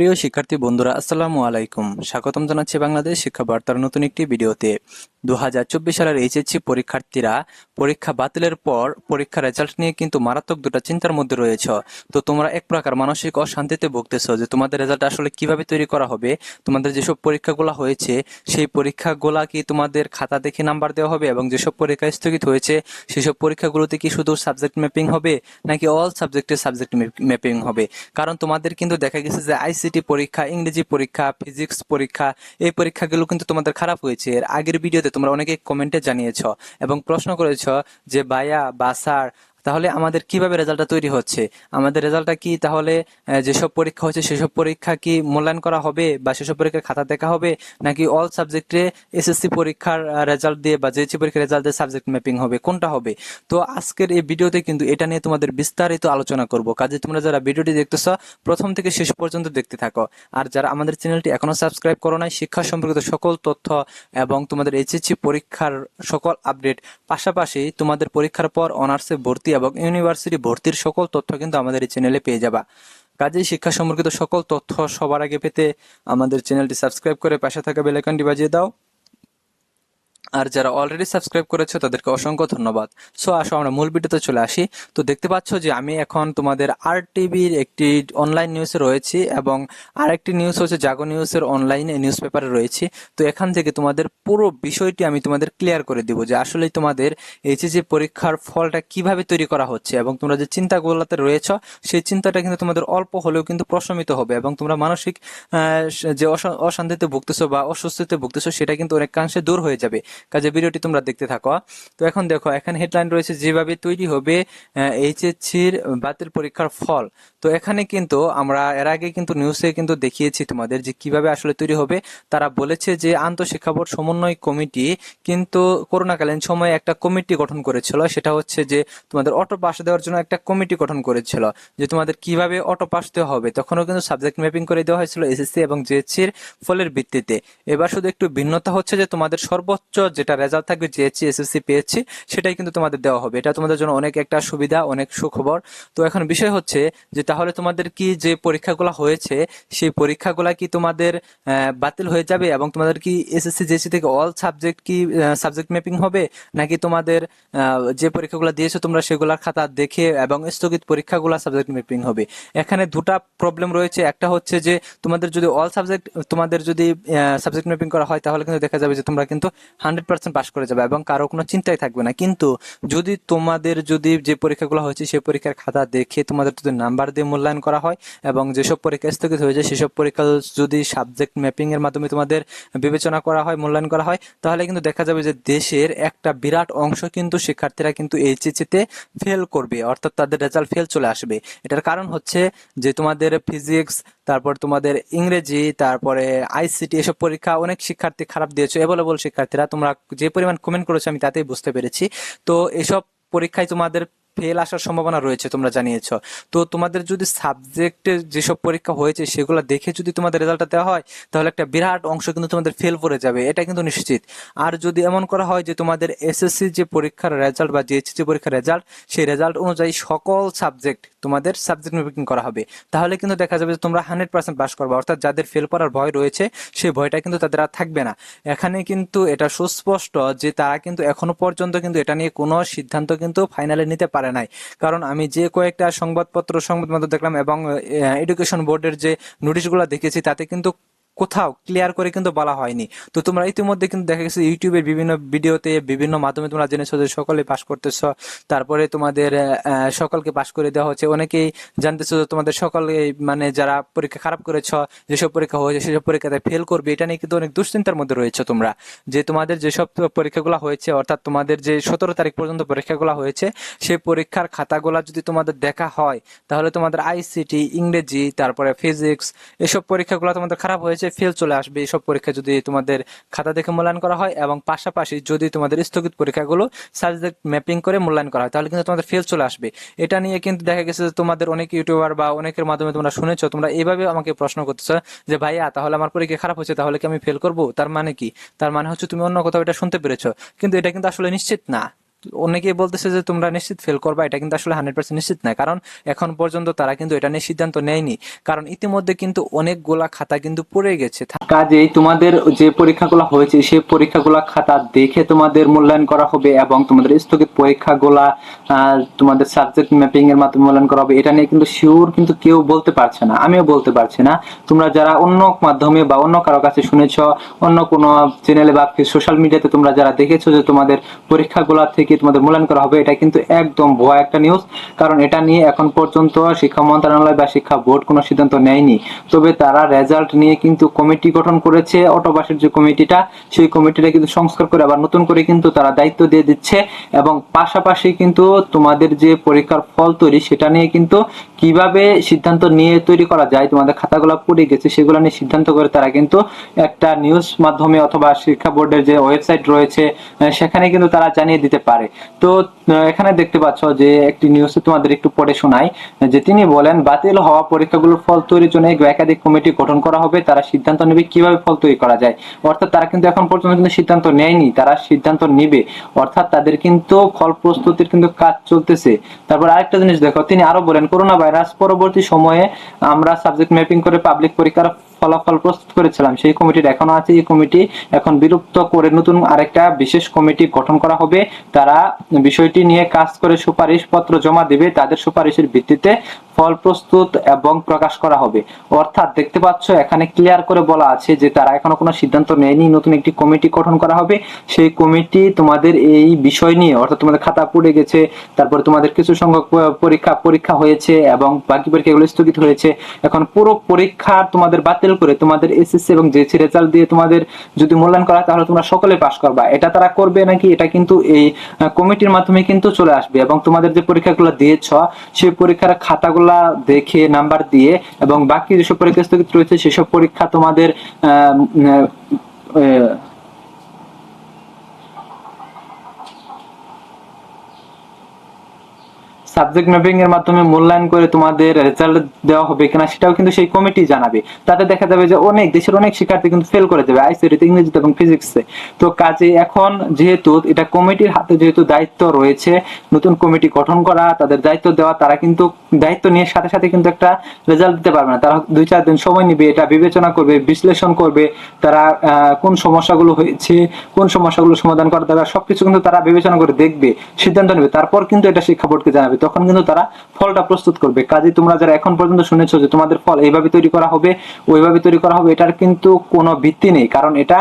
প্রিয় শিক্ষার্থী বন্ধুরা, আসসালামু আলাইকুম। স্বাগতম জানাচ্ছি বাংলাদেশ শিক্ষা বার্তার নতুন একটি ভিডিওতে। 2024 সালের এইচএসসি পরীক্ষার্থীরা পরীক্ষা বাতিলের পর পরীক্ষার রেজাল্ট নিয়ে কিন্তু মারাত্মক দুটা চিন্তার মধ্যে রয়েছে। তো তোমরা এক প্রকার মানসিক অশান্তিতে ভুগতেছো যে তোমাদের রেজাল্ট আসলে কিভাবে তৈরি করা হবে। তোমাদের যেসব পরীক্ষাগুলো হয়েছে সেই পরীক্ষাগুলা কি তোমাদের খাতা দেখে নাম্বার দেওয়া হবে, এবং যেসব পরীক্ষা স্থগিত হয়েছে সেসব পরীক্ষাগুলোতে কি শুধু সাবজেক্ট ম্যাপিং হবে নাকি অল সাবজেক্টে সাবজেক্ট ম্যাপিং হবে। কারণ তোমাদের কিন্তু দেখা গেছে যে আইসিটি পরীক্ষা, ইংরেজি পরীক্ষা, ফিজিক্স পরীক্ষা, এই পরীক্ষাগুলো কিন্তু তোমাদের খারাপ হয়েছে। এর আগের ভিডিওতে তোমরা অনেকে কমেন্টে জানিয়েছ এবং প্রশ্ন করেছ যে ভাইয়া বা স্যার, তাহলে আমাদের কিভাবে রেজাল্টটা তৈরি হচ্ছে, আমাদের রেজাল্টটা কি তাহলে যেসব পরীক্ষা হচ্ছে সেসব পরীক্ষা কি মূল্যায়ন করা হবে বা সেসব পরীক্ষার খাতা দেখা হবে, নাকি অল সাবজেক্টে এসএসসি পরীক্ষার রেজাল্ট দিয়ে বা জেএসসি পরীক্ষার রেজাল্ট দিয়ে সাবজেক্ট ম্যাপিং হবে, কোনটা হবে? তো আজকের এই ভিডিওতে কিন্তু এটা নিয়ে তোমাদের বিস্তারিত আলোচনা করব। কাজে তোমরা যারা ভিডিওটি দেখতেছো প্রথম থেকে শেষ পর্যন্ত দেখতে থাকো। আর যারা আমাদের চ্যানেলটি এখনো সাবস্ক্রাইব করো নাই, শিক্ষা সম্পর্কিত সকল তথ্য এবং তোমাদের এইচএসসি পরীক্ষার সকল আপডেট, পাশাপাশি তোমাদের পরীক্ষার পর অনার্সে ভর্তি এবং ইউনিভার্সিটি ভর্তির সকল তথ্য কিন্তু আমাদের এই চ্যানেলে পেয়ে যাবা। কাজেই শিক্ষা সম্পর্কিত সকল তথ্য সবার আগে পেতে আমাদের চ্যানেলটি সাবস্ক্রাইব করে পাশে থাকা বেল আইকনটি বাজিয়ে দাও। আর যারা অলরেডি সাবস্ক্রাইব করেছো তাদেরকে অসংখ্য ধন্যবাদ। সো আসো আমরা মূল ভিডিওতে চলে আসি। তো দেখতে পাচ্ছ যে আমি এখন তোমাদের আরটিভির একটি অনলাইন নিউজে রয়েছি এবং আরেকটি নিউজ হচ্ছে জাগো নিউজের অনলাইনে নিউজ পেপারে রয়েছি। তো এখান থেকে তোমাদের পুরো বিষয়টি আমি তোমাদের ক্লিয়ার করে দিব যে আসলে তোমাদের এইচএসসি পরীক্ষার ফলটা কিভাবে তৈরি করা হচ্ছে, এবং তোমরা যে চিন্তাগুলোতে রয়েছ সেই চিন্তাটা কিন্তু তোমাদের অল্প হলেও কিন্তু প্রশমিত হবে, এবং তোমরা মানসিক যে অশান্তিতে ভুগতেছো বা অস্বস্তিতে ভুগতেছো সেটা কিন্তু অনেকাংশে দূর হয়ে যাবে। কাজে ভিডিওটি তোমরা দেখতে থাকো। তো এখন দেখো, এখানে হেডলাইন রয়েছে যেভাবে তৈরি হবে এইচএসসির বাতিল পরীক্ষার ফল। তো এখানে কিন্তু আমরা এর আগে কিন্তু নিউজে কিন্তু দেখিয়েছি তোমাদের যে কিভাবে আসলে তৈরি হবে। তারা বলেছে যে আন্তঃশিক্ষা বোর্ড সমন্বয় কমিটি কিন্তু করোনাকালীন সময়ে একটা কমিটি গঠন করেছিল, সেটা হচ্ছে যে তোমাদের অটো পাস দেওয়ার জন্য একটা কমিটি গঠন করেছিল যে তোমাদের কিভাবে অটো পাস দেওয়া হবে। তখনও কিন্তু সাবজেক্ট ম্যাপিং করে দেওয়া হয়েছিল এসএসসি এবং জেএসসির ফলের ভিত্তিতে। এবার শুধু একটু ভিন্নতা হচ্ছে যে তোমাদের সর্বোচ্চ যেটা রেজাল্ট থাকবে জেএসসি এসএসসি পেয়েছি সেটাই কিন্তু তোমাদের দেওয়া হবে। এটা তোমাদের জন্য অনেক একটা সুবিধা, অনেক সুখবর। তো এখন বিষয় হচ্ছে যে তাহলে তোমাদের কি যে পরীক্ষাগুলো হয়েছে সেই পরীক্ষাগুলা কি তোমাদের বাতিল হয়ে যাবে, এবং তোমাদের কি এসএসসি জেএসসি থেকে অল সাবজেক্ট কি সাবজেক্ট ম্যাপিং হবে, নাকি তোমাদের যে পরীক্ষাগুলো দিয়েছো তোমরা সেগুলোর খাতা দেখে এবং স্থগিত পরীক্ষাগুলো সাবজেক্ট ম্যাপিং হবে? এখানে দুটা প্রবলেম রয়েছে। একটা হচ্ছে যে তোমাদের যদি অল সাবজেক্ট তোমাদের যদি সাবজেক্ট ম্যাপিং করা হয় তাহলে কিন্তু দেখা যাবে যে তোমরা কিন্তু 100% পাস করে যাবে এবং কারো কোনো চিন্তাই থাকবে না। কিন্তু যদি তোমাদের যদি যে পরীক্ষাগুলো হয়েছে সেই পরীক্ষার খাতা দেখে তোমাদের যদি নাম্বার দিয়ে মূল্যায়ন করা হয় এবং যেসব পরীক্ষা স্থগিত হয়ে যায় সেসব পরীক্ষা যদি সাবজেক্ট ম্যাপিং এর মাধ্যমে তোমাদের বিবেচনা করা হয়, মূল্যায়ন করা হয়, তাহলে কিন্তু দেখা যাবে যে দেশের একটা বিরাট অংশ কিন্তু শিক্ষার্থীরা কিন্তু এইচএসসি তে ফেল করবে, অর্থাৎ তাদের রেজাল্ট ফেল চলে আসবে। এটার কারণ হচ্ছে যে তোমাদের ফিজিক্স, তারপর তোমাদের ইংরেজি, তারপরে আইসিটি, এসব পরীক্ষা অনেক শিক্ষার্থী খারাপ দিয়েছো। এভেলেবল শিক্ষার্থীরা, তোমরা যে পরিমাণ কমেন্ট করেছো আমি তাতেই বুঝতে পেরেছি। তো এসব পরীক্ষায় তোমাদের ফেল আসার সম্ভাবনা রয়েছে, তোমরা জানিয়েছো। তো তোমাদের যদি সাবজেক্টে যেসব পরীক্ষা হয়েছে সেগুলো দেখে যদি তোমাদের রেজাল্টটা দেওয়া হয় তাহলে একটা বিরাট অংশ কিন্তু তোমাদের ফেল করে যাবে, এটা কিন্তু নিশ্চিত। আর যদি এমন করা হয় যে তোমাদের এসএসসি যে পরীক্ষার রেজাল্ট বা জিএইচএসসি পরীক্ষার রেজাল্ট, সেই রেজাল্ট অনুযায়ী সকল সাবজেক্ট তোমাদের সাবজেক্ট ম্যাপিং করা হবে, তাহলে কিন্তু দেখা যাবে যে তোমরা 100% পাস করবে, অর্থাৎ যাদের ফেল করার ভয় রয়েছে সেই ভয়টা কিন্তু তাদের আর থাকবে না। এখানে কিন্তু এটা সুস্পষ্ট যে তারা কিন্তু এখনো পর্যন্ত কিন্তু এটা নিয়ে কোনো সিদ্ধান্ত কিন্তু ফাইনালি নিতে পারে নাই। কারণ আমি যে কয়েকটা সংবাদ মাধ্যম দেখলাম এবং এডুকেশন বোর্ডের যে নোটিশগুলো দেখেছি তাতে কিন্তু কোথাও ক্লিয়ার করে কিন্তু বলা হয়নি। তো তোমরা ইতিমধ্যে কিন্তু দেখা গেছে ইউটিউবের বিভিন্ন ভিডিওতে বিভিন্ন মাধ্যমে তোমরা জেনেছো যে সকলে পাস করতেছ, তারপরে তোমাদের সকলকে পাস করে দেওয়া হচ্ছে। অনেকেই জানতেছো যে তোমাদের সকলে মানে যারা পরীক্ষা খারাপ করেছ, যেসব পরীক্ষা হয়েছে সেসব পরীক্ষাতে ফেল করবে, এটা নিয়ে কিন্তু অনেক দুশ্চিন্তার মধ্যে রয়েছে তোমরা। যে তোমাদের যেসব পরীক্ষাগুলো হয়েছে, অর্থাৎ তোমাদের যে 17 তারিখ পর্যন্ত পরীক্ষাগুলো হয়েছে সেই পরীক্ষার খাতাগুলা যদি তোমাদের দেখা হয় তাহলে তোমাদের আইসিটি, ইংরেজি, তারপরে ফিজিক্স, এসব পরীক্ষাগুলো তোমাদের খারাপ হয়েছে, ফেল চলে আসবে এসব পরীক্ষা যদি তোমাদের খাতা দেখে মূল্যায়ন করা হয়। এবং পাশাপাশি যদি তোমাদের স্থগিত পরীক্ষাগুলো সাবজেক্ট ম্যাপিং করে মূল্যায়ন করা হয় তাহলে কিন্তু তোমাদের ফেল চলে আসবে। এটা নিয়ে কিন্তু দেখা গেছে যে তোমাদের অনেক ইউটিউবার বা অনেকের মাধ্যমে তোমরা শুনেছো, তোমরা এইভাবে আমাকে প্রশ্ন করতেছো যে ভাইয়া তাহলে আমার পরীক্ষা খারাপ হচ্ছে, তাহলে কি আমি ফেল করবো? তার মানে কি? তার মানে হচ্ছে তুমি অন্য কোথাও এটা শুনতে পেরেছো, কিন্তু এটা কিন্তু আসলে নিশ্চিত না। অনেকেই বলতেছে যে তোমরা নিশ্চিত ফেল করবা, এটা কিন্তু আসলে 100% নিশ্চিত না, কারণ এখন পর্যন্ত তারা কিন্তু এটা নিয়ে সিদ্ধান্ত নেয়নি, কারণ ইতিমধ্যে কিন্তু অনেকগুলা খাতা কিন্তু পড়ে গেছে। কাজেই তোমাদের যে পরীক্ষাগুলো হয়েছে সেই পরীক্ষাগুলা খাতা দেখে তোমাদের মূল্যায়ন করা হবে এবং তোমাদের স্থগিত পরীক্ষাগুলা তোমাদের সাবজেক্ট ম্যাপিং এর মাধ্যমে মূল্যায়ন করা হবে। এটা নিয়ে কিন্তু শিওর কিন্তু কেউ বলতে পারছে না, আমিও বলতে পারছি না। তোমরা যারা অন্য মাধ্যমে বা অন্য কারো কাছে শুনেছ, অন্য কোনো চ্যানেলে বা সোশ্যাল মিডিয়াতে তোমরা যারা দেখেছো যে তোমাদের পরীক্ষাগুলো থেকে তোমাদের মূল্যায়ন করা হবে, এটা কিন্তু একদম ভুয়া একটা নিউজ। কারণ এটা নিয়ে এখন পর্যন্ত শিক্ষা মন্ত্রণালয় বা শিক্ষা বোর্ড কোনো সিদ্ধান্ত নেয়নি। তবে তারা রেজাল্ট নিয়ে কিন্তু কমিটি গঠন করেছে, অটোপাসের যে কমিটিটা, সেই কমিটিটা কিন্তু সংস্কার করে আবার নতুন করে কিন্তু তারা দায়িত্ব দিয়ে দিচ্ছে। এবং পাশাপাশি কিন্তু তোমাদের যে পরীক্ষার ফল তৈরি সেটা নিয়ে কিন্তু কিভাবে সিদ্ধান্ত নিয়ে তৈরি করা যায়, তোমাদের খাতাগুলো পড়ে গেছে সেগুলো নিয়ে সিদ্ধান্ত করে তারা কিন্তু একটা নিউজ মাধ্যমে অথবা শিক্ষা বোর্ডের যে ওয়েবসাইট রয়েছে সেখানে কিন্তু তারা জানিয়ে দিতে পারে। তো এখানে দেখতে পাচ্ছ যে একটি নিউজে তোমাদের একটু পড়ে শোনাই, যে তিনি বলেন বাতিল হওয়া পরীক্ষাগুলোর ফল তৈরির জন্য একাধিক কমিটি গঠন করা হবে, তারা সিদ্ধান্ত নেবে কিভাবে ফল তৈরি করা যায়। অর্থাৎ তারা কিন্তু এখন পর্যন্ত কিন্তু সিদ্ধান্ত নেয়নি, তারা সিদ্ধান্ত নেবে, অর্থাৎ তাদের কিন্তু ফল প্রস্তুতির কিন্তু কাজ চলতেছে। তারপর আরেকটা জিনিস দেখো, তিনি আরো বলেন করোনা ভাইরাস পরবর্তী সময়ে আমরা সাবজেক্ট ম্যাপিং করে পাবলিক পরীক্ষার ফলাফল প্রস্তুত করেছিলাম, সেই কমিটির এখনো আছে। এই কমিটি এখন বিলুপ্ত করে নতুন আরেকটা বিশেষ কমিটি গঠন করা হবে, তারা বিষয়টি নিয়ে কাজ করে সুপারিশ পত্র জমা দেবে, তাদের সুপারিশের ভিত্তিতে ফল প্রস্তুত এবং প্রকাশ করা হবে। অর্থাৎ দেখতে পাচ্ছ এখানে ক্লিয়ার করে বলা আছে যে তারা এখনো কোনো সিদ্ধান্ত নেয়নি, নতুন একটি কমিটি গঠন করা হবে। সেই কমিটি তোমাদের এই বিষয় নিয়ে, অর্থাৎ তোমাদের খাতা পড়ে গেছে, তারপরে তোমাদের কিছু সংখ্যক পরীক্ষা হয়েছে এবং বাকি পরীক্ষাগুলো স্থগিত হয়েছে, এখন পুরো পরীক্ষা তোমাদের বাতিল করে তোমাদের এসএসসি এবং জেসি রেজাল্ট দিয়ে তোমাদের যদি মূল্যায়ন করা তাহলে তোমরা সকলে পাস করবা। এটা তারা করবে নাকি, এটা কিন্তু এই কমিটির মাধ্যমে কিন্তু চলে আসবে। এবং তোমাদের যে পরীক্ষাগুলো দিয়েছ সেই পরীক্ষার খাতাগুলা দেখে নাম্বার দিয়ে এবং বাকি যেসব পরীক্ষা স্থগিত রয়েছে সেসব পরীক্ষা তোমাদের সাবজেক্ট ম্যাপিং এর মাধ্যমে মূল্যায়ন করে তোমাদের রেজাল্ট দেওয়া হবে কিনা সেটাও কিন্তু সেই কমিটি জানাবে। তাতে দেখা যাবে যে অনেক দেশের অনেক শিক্ষার্থী কিন্তু ফেল করে দেবে আইসিটি, ইংরেজিতে এবং ফিজিক্সে। তো কাজে এখন যেহেতু এটা কমিটির হাতে যেহেতু দায়িত্ব রয়েছে নতুন কমিটি গঠন করা, তাদের দায়িত্ব দেওয়া, তারা কিন্তু দায়িত্ব নিয়ে সাথে সাথে কিন্তু একটা রেজাল্ট দিতে পারবে না, তারা 2-4 দিন সময় নেবে, এটা বিবেচনা করবে, বিশ্লেষণ করবে, তারা কোন সমস্যাগুলো হয়েছে, কোন সমস্যাগুলো সমাধান করা দরকার সবকিছু কিন্তু তারা বিবেচনা করে দেখবে, সিদ্ধান্ত নেবে, তারপর কিন্তু এটা শিক্ষা বোর্ডকে জানাবে, তখন কিন্তু তারা ফলটা প্রস্তুত করবে। কাজে তোমরা যারা এখন পর্যন্ত শুনেছো যে তোমাদের ফল এইভাবে তৈরি করা হবে, ওইভাবে তৈরি করা হবে, এটার কিন্তু কোনো ভিত্তি নেই। কারণ এটা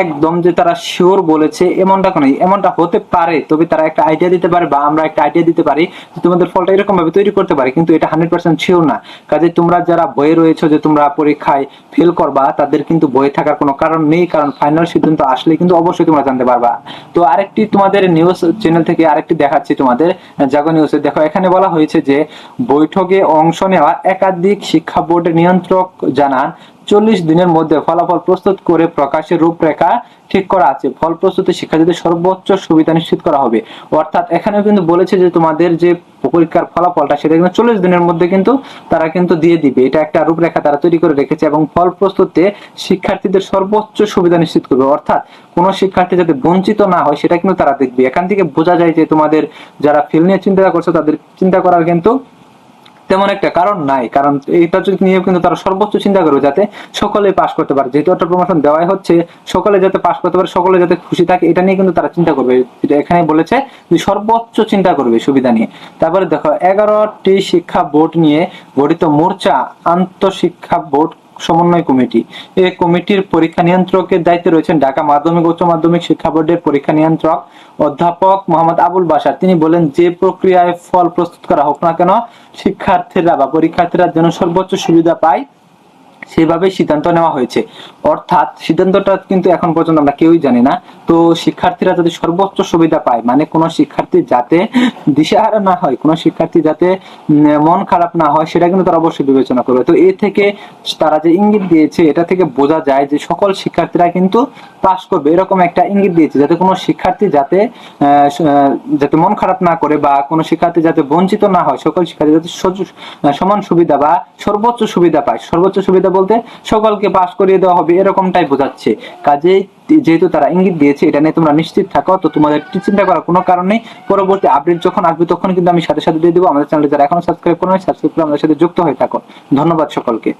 একদম যে তারা শিওর বলেছে এমনটা কোনো, এমনটা হতে পারে, তবে তারা একটা আইডিয়া দিতে পারে বা আমরা একটা আইডিয়া দিতে পারি যে তোমাদের ফলটা এরকম ভাবে তৈরি করতে পারে, কিন্তু এটা 100% শিওর না। কাজে তোমরা যারা ভয়ে রয়েছো যে তোমরা পরীক্ষায় ফেল করবা, তাদের কিন্তু ভয়ে থাকার কোনো কারণ নেই, কারণ ফাইনাল সিদ্ধান্ত আসলে কিন্তু অবশ্যই তোমরা জানতে পারবা। তো আরেকটি তোমাদের নিউজ চ্যানেল থেকে আরেকটি দেখাচ্ছি তোমাদের, জাগো নিউজে দেখো, এখানে বলা হয়েছে যে বৈঠকে অংশ নেওয়া একাধিক শিক্ষা বোর্ডের নিয়ন্ত্রক জানান 40 দিনের মধ্যে ফলাফল প্রস্তুত করে প্রকাশের রূপরেখা ঠিক করা আছে, ফল প্রস্তুতি শিক্ষার্থীদের সর্বোচ্চ সুবিধা নিশ্চিত করা হবে। অর্থাৎ এখানেও কিন্তু বলেছে যে তোমাদের যে পরীক্ষার ফলাফলটা সেটা কিন্তু 40 দিনের মধ্যে কিন্তু তারা কিন্তু দিয়ে দিবে, এটা একটা রূপরেখা তারা তৈরি করে রেখেছে এবং ফল প্রস্তুতে শিক্ষার্থীদের সর্বোচ্চ সুবিধা নিশ্চিত করবে। অর্থাৎ কোনো শিক্ষার্থী যাতে বঞ্চিত না হয় সেটা কিন্তু তারা দেখবে। এখান থেকে বোঝা যায় যে তোমাদের যারা ফেল নিয়ে চিন্তা করছো তাদের চিন্তা করার কিন্তু তেমন একটা কারণ নাই, কারণ এইটা নিয়ে কিন্তু তারা সর্বোচ্চ চিন্তা করবে যাতে সকলে পাস করতে পারে, যেহেতু একটা প্রমোশন দেওয়াই হচ্ছে, সকলে যাতে পাস করতে পারে, সকলে যাতে খুশি থাকে, এটা নিয়ে কিন্তু তারা চিন্তা করবে। এটা এখানে বলেছে যে সর্বোচ্চ চিন্তা করবে সুবিধা নিয়ে। তারপরে দেখো 11টি শিক্ষা বোর্ড নিয়ে গঠিত মোর্চা আন্তঃশিক্ষা বোর্ড সমন্বয় কমিটি, এই কমিটির পরীক্ষা নিয়ন্ত্রকের দায়িত্বে রয়েছেন ঢাকা মাধ্যমিক উচ্চ মাধ্যমিক শিক্ষা বোর্ডের পরীক্ষা নিয়ন্ত্রক অধ্যাপক মোহাম্মদ আবুল বাশার। তিনি বলেন যে প্রক্রিয়ায় ফল প্রস্তুত করা হোক না কেন শিক্ষার্থীরা বা পরীক্ষার্থীরা যেন সর্বোচ্চ সুবিধা পায় সেভাবে সিদ্ধান্ত নেওয়া হয়েছে। অর্থাৎ সিদ্ধান্তটা কিন্তু এখন পর্যন্ত আমরা কেউই জানি না। তো শিক্ষার্থীরা যদি সর্বোচ্চ সুবিধা পায়, মানে কোনো শিক্ষার্থী যাতে দিশেহারা না হয়, কোনো শিক্ষার্থী যাতে মন খারাপ না হয়, সেটা কিন্তু তারা অবশ্যই বিবেচনা করবে। তো এ থেকে তারা যে ইঙ্গিত দিয়েছে এটা থেকে বোঝা যায় যে সকল শিক্ষার্থীরা কিন্তু পাস করবে, এরকম একটা ইঙ্গিত দিয়েছে, যাতে কোনো শিক্ষার্থী যাতে যাতে মন খারাপ না করে বা কোনো শিক্ষার্থী যাতে বঞ্চিত না হয়, সকল শিক্ষার্থী যাতে সমান সুবিধা বা সর্বোচ্চ সুবিধা পায়। সর্বোচ্চ সুবিধা বলতে সকলকে পাস করিয়ে দেওয়া হবে এরকমটাই বোঝাচ্ছে। কাজেই যেহেতু তারা ইঙ্গিত দিয়েছে, এটা নিয়ে তোমরা নিশ্চিত থাকো, তো তোমাদের চিন্তা করার কোনো কারণ নেই। পরবর্তী আপডেট যখন আসবে তখন কিন্তু আমি সাথে সাথে দিয়ে দেবো। আমাদের চ্যানেলে যারা এখনো সাবস্ক্রাইব করো নাই, সাবস্ক্রাইব করে আমাদের সাথে যুক্ত হয়ে থাকো। ধন্যবাদ সকলকে।